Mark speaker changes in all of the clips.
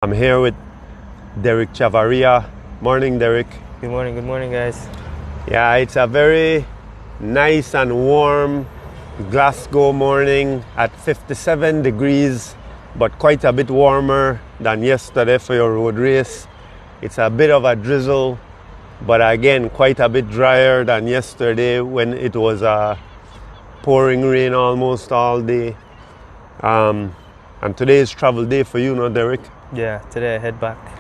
Speaker 1: I'm here with Derrick Chavarria. Morning, Derrick.
Speaker 2: Good morning, guys.
Speaker 1: Yeah, it's a very nice and warm Glasgow morning at 57 degrees, but quite a bit warmer than yesterday for your road race. It's a bit of a drizzle, but again, quite a bit drier than yesterday when it was pouring rain almost all day. And today is travel day for you, no, Derrick?
Speaker 2: Yeah, today I head back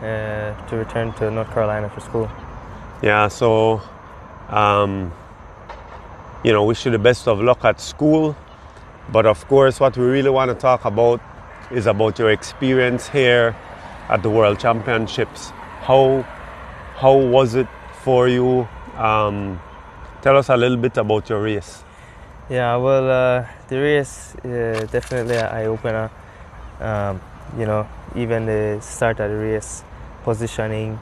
Speaker 2: to return to North Carolina for school.
Speaker 1: Yeah, so, wish you the best of luck at school. But of course, what we really want to talk about is about your experience here at the World Championships. How was it for you? Tell us a little bit about your race.
Speaker 2: Yeah, well, the race definitely an eye-opener. Even the start of the race, positioning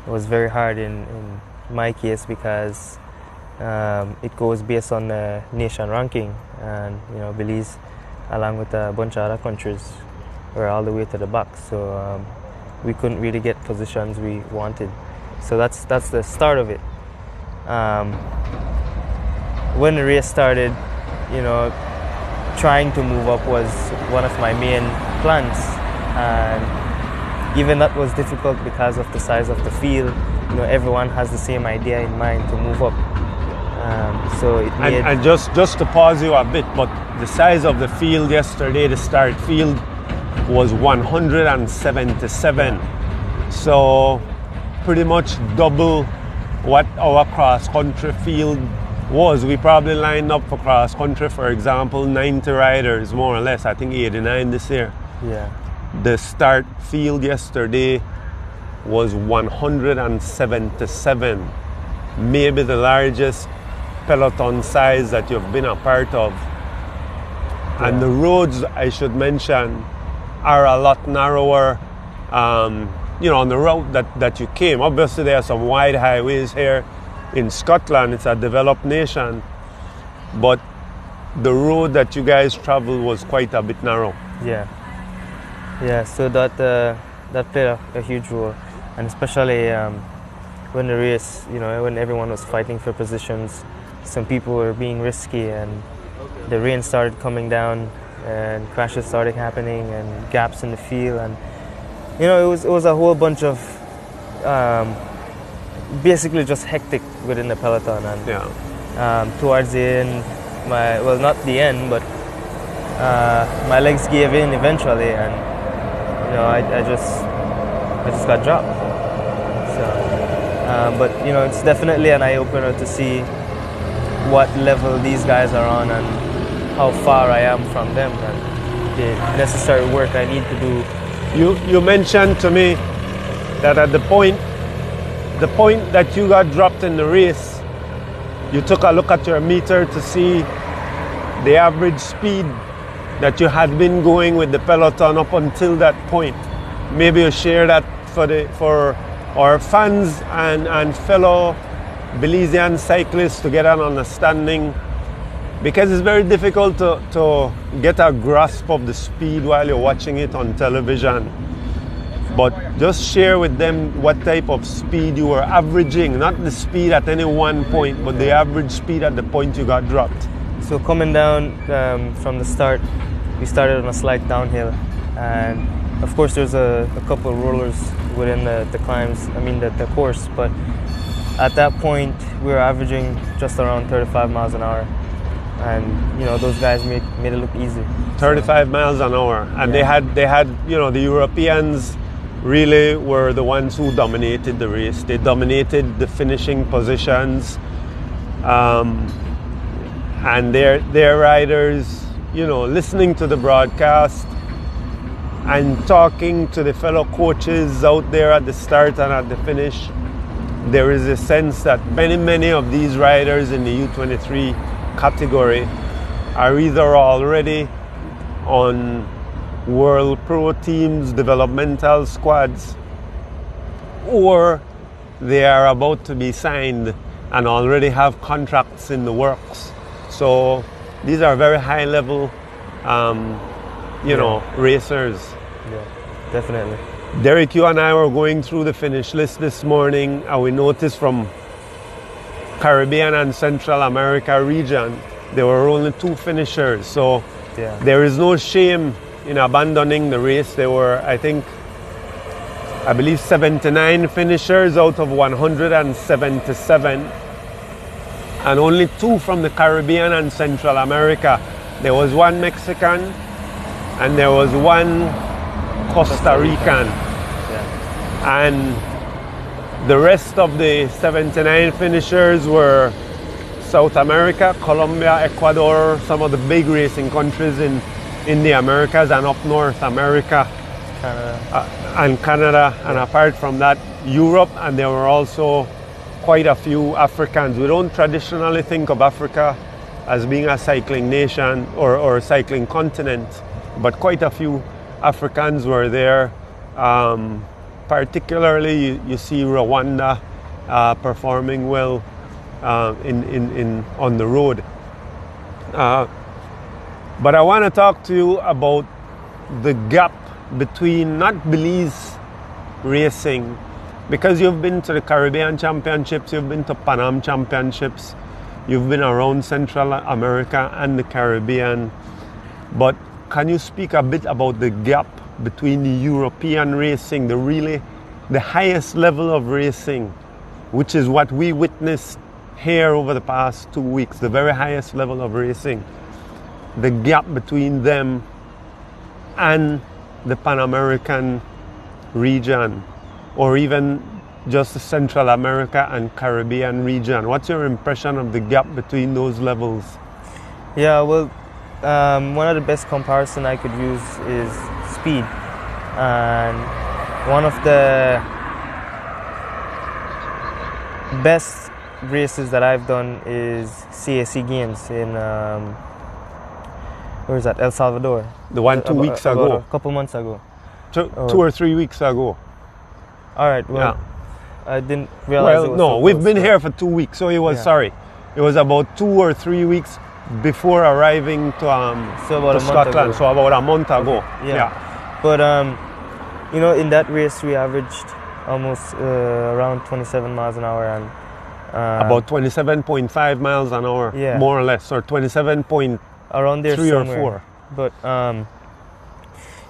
Speaker 2: was very hard in my case because it goes based on the nation ranking, and Belize, along with a bunch of other countries, were all the way to the back. So we couldn't really get positions we wanted. So that's the start of it. When the race started, trying to move up was one of my main plans, and even that was difficult because of the size of the field. Everyone has the same idea in mind to move up. So it made...
Speaker 1: And just to pause you a bit, but the size of the field yesterday, the start field, was 177. So pretty much double what our cross-country field was. We probably lined up for cross-country, for example, 90 riders, more or less. I think 89 this year.
Speaker 2: Yeah.
Speaker 1: The start field yesterday was 177, maybe the largest peloton size that you've been a part of. Yeah. And the roads, I should mention, are a lot narrower. On the route that you came. Obviously, there are some wide highways here in Scotland. It's a developed nation, but the road that you guys traveled was quite a bit narrow.
Speaker 2: Yeah. So that played a huge role, and especially when the race, when everyone was fighting for positions, some people were being risky, and the rain started coming down, and crashes started happening, and gaps in the field, and it was a whole bunch of basically just hectic within the peloton. And towards the end, not the end, but my legs gave in eventually, and I just got dropped. So, but it's definitely an eye opener to see what level these guys are on and how far I am from them, and the necessary work I need to do.
Speaker 1: You mentioned to me that at the point that you got dropped in the race, you took a look at your meter to see the average speed that you had been going with the peloton up until that point. Maybe you share that for our fans and fellow Belizean cyclists to get an understanding, because it's very difficult to get a grasp of the speed while you're watching it on television. But just share with them what type of speed you were averaging, not the speed at any one point, but the average speed at the point you got dropped.
Speaker 2: So coming down from the start, we started on a slight downhill, and of course there's a couple of rollers within the climbs, the course, but at that point we were averaging just around 35 miles an hour. And those guys made it look easy.
Speaker 1: 35 miles an hour, and they had the Europeans really were the ones who dominated the race. They dominated the finishing positions, and their riders, listening to the broadcast and talking to the fellow coaches out there at the start and at the finish. There is a sense that many of these riders in the U23 category are either already on World Pro teams, developmental squads, or they are about to be signed and already have contracts in the works. So these are very high level racers.
Speaker 2: Yeah, definitely.
Speaker 1: Derrick, you and I were going through the finish list this morning, and we noticed from Caribbean and Central America region, there were only 2 finishers. So there is no shame in abandoning the race. There were, I believe 79 finishers out of 177, and only 2 from the Caribbean and Central America. There was 1 Mexican and there was 1 Costa Rican. And the rest of the 79 finishers were South America, Colombia, Ecuador, some of the big racing countries in the Americas, and up North America, Canada. And apart from that, Europe, and there were also quite a few Africans. We don't traditionally think of Africa as being a cycling nation or a cycling continent, but quite a few Africans were there. Particularly, you see Rwanda performing well on the road. But I want to talk to you about the gap between not Belize racing, because you've been to the Caribbean Championships, you've been to Pan Am Championships, you've been around Central America and the Caribbean. But can you speak a bit about the gap between the European racing, the highest level of racing, which is what we witnessed here over the past 2 weeks, the very highest level of racing, the gap between them and the Pan American region, or even just the Central America and Caribbean region? What's your impression of the gap between those levels?
Speaker 2: Yeah, well, one of the best comparison I could use is speed, and one of the best races that I've done is CAC Games in where is that? El Salvador.
Speaker 1: The one 2 weeks ago.
Speaker 2: A couple months ago.
Speaker 1: 2 or 3 weeks ago.
Speaker 2: All right. Well, I didn't realize.
Speaker 1: Well, no, we've been here for 2 weeks, so it was it was about 2 or 3 weeks before arriving to Scotland. So about a month ago.
Speaker 2: Yeah. But in that race we averaged almost around 27 miles an hour, and
Speaker 1: about 27.5 miles an hour, more or less, or 27.
Speaker 2: Around there
Speaker 1: 3
Speaker 2: somewhere.
Speaker 1: or 4.
Speaker 2: But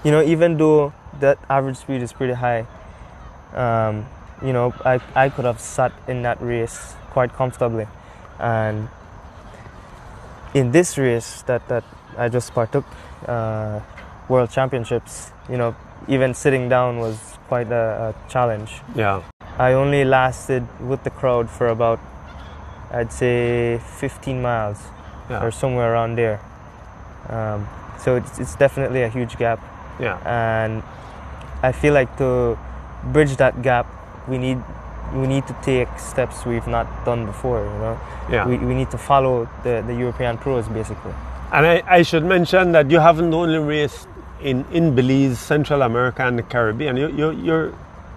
Speaker 2: even though that average speed is pretty high, I could have sat in that race quite comfortably. And in this race that I just partook, World Championships, even sitting down was quite a challenge.
Speaker 1: Yeah.
Speaker 2: I only lasted with the crowd for about, I'd say, 15 miles or somewhere around there. So it's definitely a huge gap.
Speaker 1: Yeah.
Speaker 2: And I feel like to bridge that gap, we need to take steps we've not done before.
Speaker 1: Yeah.
Speaker 2: We need to follow the European pros, basically.
Speaker 1: And I should mention that you haven't only raced in Belize, Central America, and the Caribbean.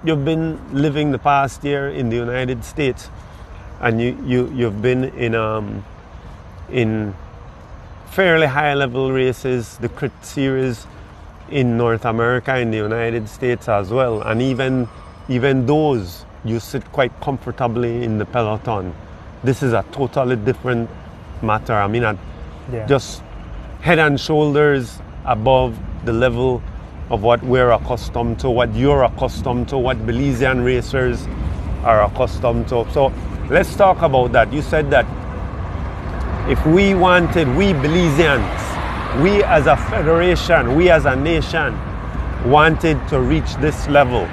Speaker 1: You've been living the past year in the United States, and you've been in fairly high level races, the Crit Series in North America, in the United States as well, and even those you sit quite comfortably in the peloton. This is a totally different matter. I mean, just head and shoulders above the level of what we're accustomed to, what you're accustomed to, what Belizean racers are accustomed to. So let's talk about that. You said that if we Belizeans, we as a federation, we as a nation wanted to reach this level,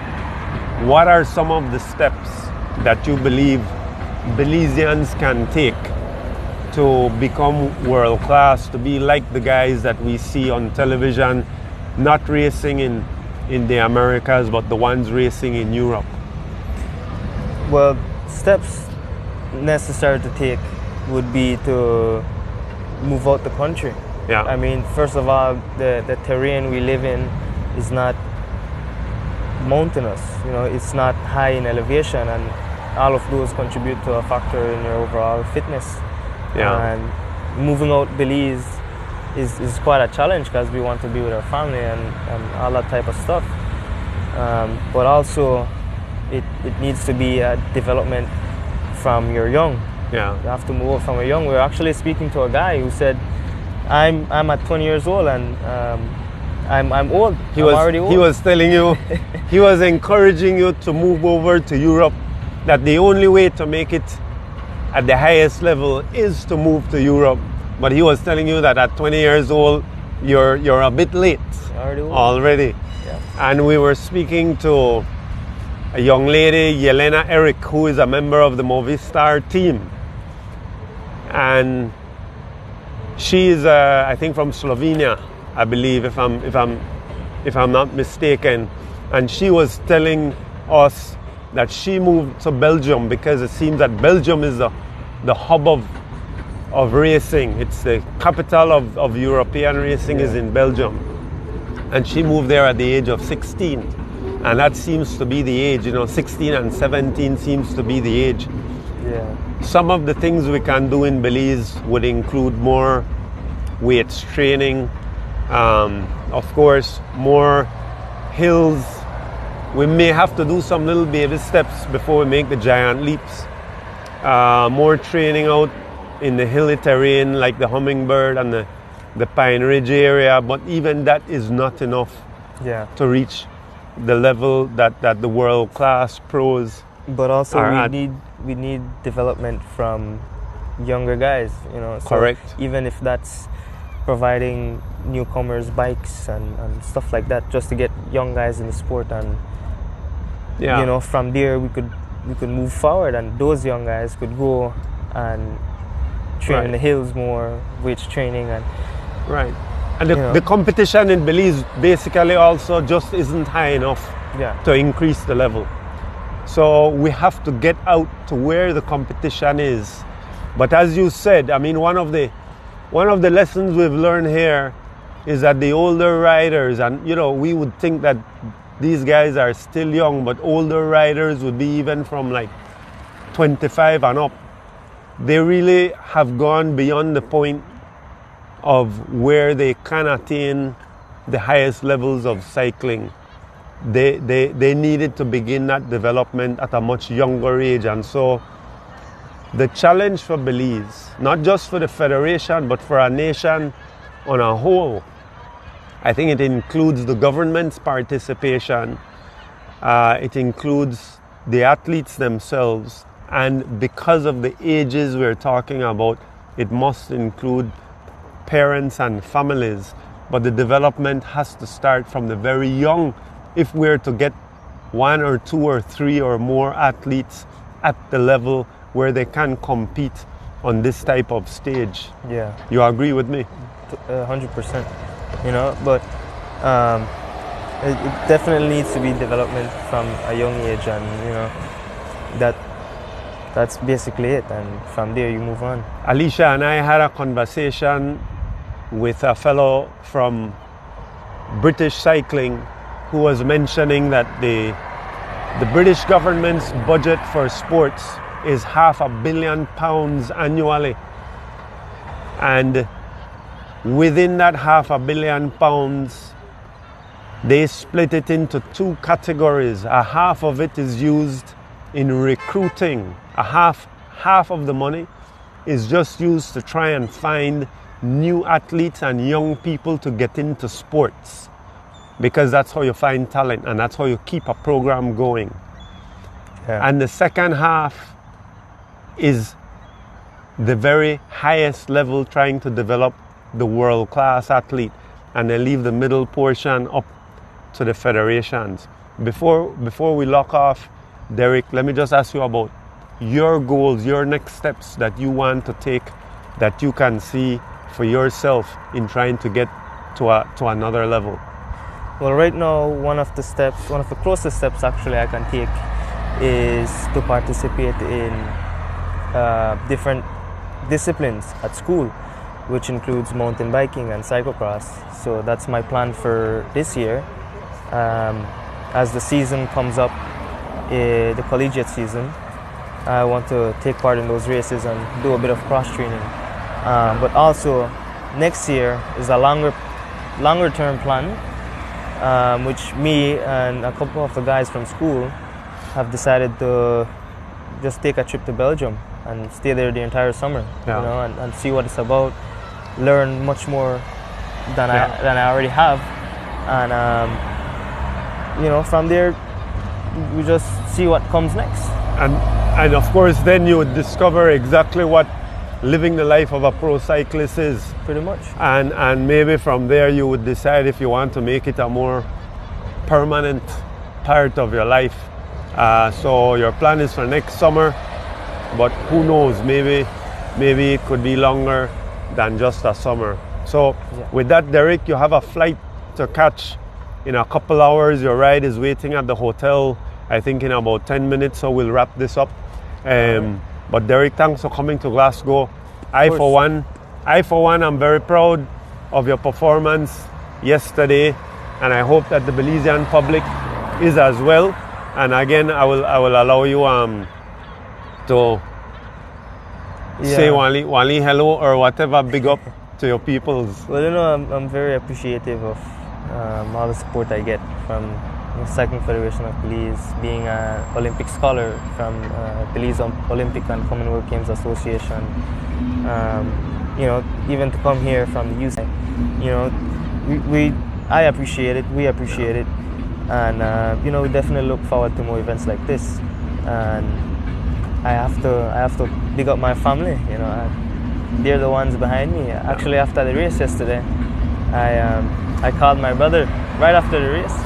Speaker 1: what are some of the steps that you believe Belizeans can take to become world class, to be like the guys that we see on television, not racing in the Americas, but the ones racing in Europe?
Speaker 2: Well, steps necessary to take would be to move out the country.
Speaker 1: Yeah.
Speaker 2: I mean, first of all, the terrain we live in is not mountainous. It's not high in elevation, and all of those contribute to a factor in your overall fitness.
Speaker 1: Yeah.
Speaker 2: And moving out Belize is quite a challenge because we want to be with our family and all that type of stuff. but also it needs to be a development from your young.
Speaker 1: Yeah.
Speaker 2: You have to move from a young. We're actually speaking to a guy who said, I'm at 20 years old and I'm old. I'm already old.
Speaker 1: He was telling you, he was encouraging you to move over to Europe, that the only way to make it at the highest level is to move to Europe. But he was telling you that at 20 years old, you're a bit late already.
Speaker 2: Yeah.
Speaker 1: And we were speaking to a young lady, Yelena Eric, who is a member of the Movistar team. And she is, I think, from Slovenia, I believe, if I'm not mistaken. And she was telling us that she moved to Belgium because it seems that Belgium is the hub of racing. It's the capital of European racing is in Belgium. And she moved there at the age of 16. And that seems to be the age, 16 and 17 seems to be the age.
Speaker 2: Yeah.
Speaker 1: Some of the things we can do in Belize would include more weights training, of course, more hills. We may have to do some little baby steps before we make the giant leaps. More training out in the hilly terrain like the Hummingbird and the Pine Ridge area, but even that is not enough to reach the level that the world-class pros
Speaker 2: but also
Speaker 1: are
Speaker 2: we need development from younger guys, So
Speaker 1: correct.
Speaker 2: Even if that's providing newcomers bikes and stuff like that, just to get young guys in the sport, and from there we could move forward, and those young guys could go and train in the hills more, weights training and
Speaker 1: And the competition in Belize basically also just isn't high enough to increase the level. So we have to get out to where the competition is. But as you said, I mean, one of the lessons we've learned here is that the older riders, and we would think that these guys are still young, but older riders would be even from like 25 and up. They really have gone beyond the point of where they can attain the highest levels of cycling. They needed to begin that development at a much younger age. And so the challenge for Belize, not just for the federation, but for our nation on a whole, I think it includes the government's participation. It includes the athletes themselves. And because of the ages we're talking about, it must include parents and families. But the development has to start from the very young if we're to get 1 or 2 or 3 or more athletes at the level where they can compete on this type of stage.
Speaker 2: Yeah.
Speaker 1: You agree with me?
Speaker 2: 100%. But it definitely needs to be development from a young age, and that's basically it, and from there you move on.
Speaker 1: Alicia and I had a conversation with a fellow from British Cycling who was mentioning that the British government's budget for sports is £500 million annually, and within that £500 million they split it into 2 categories. A half of it is used in recruiting. Half of the money is just used to try and find new athletes and young people to get into sports, because that's how you find talent and that's how you keep a program going. And the second half is the very highest level, trying to develop the world-class athlete, and they leave the middle portion up to the federations. Before we lock off, Derrick, let me just ask you about your goals, your next steps that you want to take, that you can see for yourself in trying to get to another level.
Speaker 2: Well, right now, one of the closest steps actually I can take is to participate in different disciplines at school, which includes mountain biking and cyclocross. So that's my plan for this year. As the season comes up, the collegiate season, I want to take part in those races and do a bit of cross training. But also, next year is a longer term plan. which me and a couple of the guys from school have decided to just take a trip to Belgium and stay there the entire summer, and see what it's about, learn much more than I already have, and from there we just see what comes next.
Speaker 1: And of course, then you would discover exactly what living the life of a pro cyclist is.
Speaker 2: Pretty much.
Speaker 1: And maybe from there you would decide if you want to make it a more permanent part of your life. So your plan is for next summer, but who knows, maybe it could be longer than just a summer. So with that, Derrick, you have a flight to catch in a couple hours. Your ride is waiting at the hotel, I think in about 10 minutes, so we'll wrap this up. But Derrick, thanks for coming to Glasgow. I for one, I'm very proud of your performance yesterday, and I hope that the Belizean public is as well. And again, I will allow you to say wali hello or whatever, big up to your peoples.
Speaker 2: Well, I'm very appreciative of all the support I get from the Cycling Federation of Belize, being an Olympic scholar from Belize Olympic and Commonwealth Games Association. Even to come here from the UCI, I appreciate it. We appreciate it, and we definitely look forward to more events like this. And I have to big up my family. They're the ones behind me. Actually, after the race yesterday, I called my brother right after the race.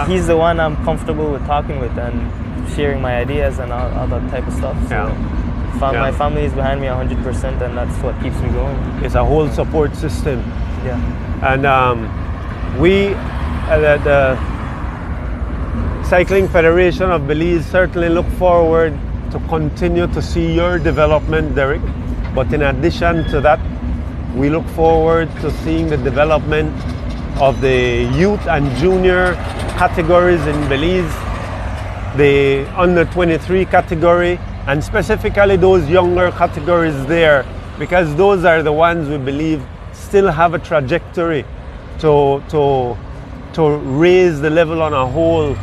Speaker 2: He's the one I'm comfortable with talking with and sharing my ideas and all that type of stuff. So my family is behind me 100%, and that's what keeps me going.
Speaker 1: It's a whole support system.
Speaker 2: Yeah.
Speaker 1: And we at the Cycling Federation of Belize certainly look forward to continue to see your development, Derrick. But in addition to that, we look forward to seeing the development of the youth and junior categories in Belize, the under 23 category, and specifically those younger categories there, because those are the ones we believe still have a trajectory to raise the level on a whole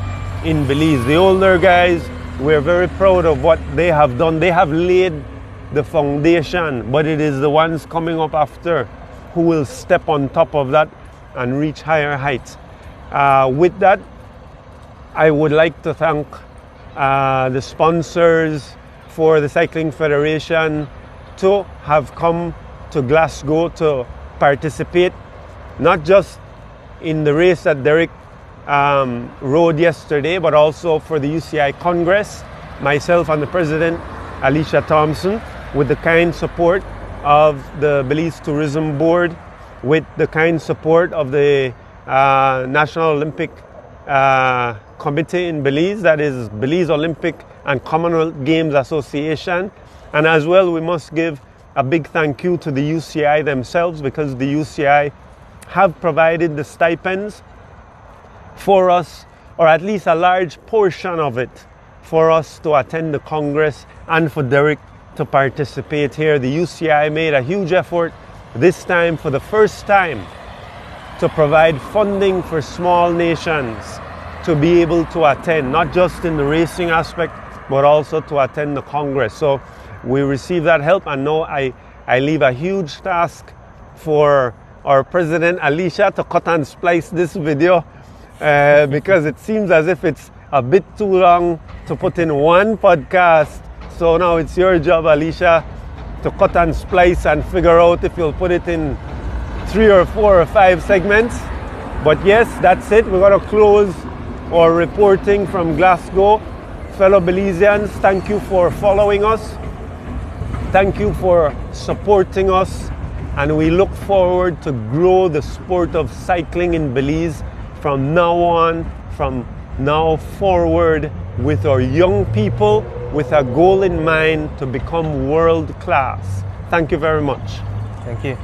Speaker 1: in Belize. The older guys, we're very proud of what they have done. They have laid the foundation, but it is the ones coming up after who will step on top of that and reach higher heights. With that, I would like to thank the sponsors for the Cycling Federation to have come to Glasgow to participate, not just in the race that Derrick rode yesterday, but also for the UCI Congress, myself and the President, Alicia Thompson, with the kind support of the Belize Tourism Board, with the kind support of the National Olympic Committee in Belize, that is Belize Olympic and Commonwealth Games Association. And as well, we must give a big thank you to the UCI themselves, because the UCI have provided the stipends for us, or at least a large portion of it, for us to attend the Congress and for Derrick to participate here. The UCI made a huge effort this time, for the first time, to provide funding for small nations to be able to attend, not just in the racing aspect, but also to attend the Congress. So we received that help, and now I leave a huge task for our President Alicia to cut and splice this video, because it seems as if it's a bit too long to put in one podcast. So now it's your job, Alicia, to cut and splice and figure out if you'll put it in 3 or 4 or 5 segments. But yes, that's it. We're going to close our reporting from Glasgow. Fellow Belizeans, thank you for following us. Thank you for supporting us. And we look forward to grow the sport of cycling in Belize from now on, from now forward, with our young people, with a goal in mind to become world class. Thank you very much.
Speaker 2: Thank you.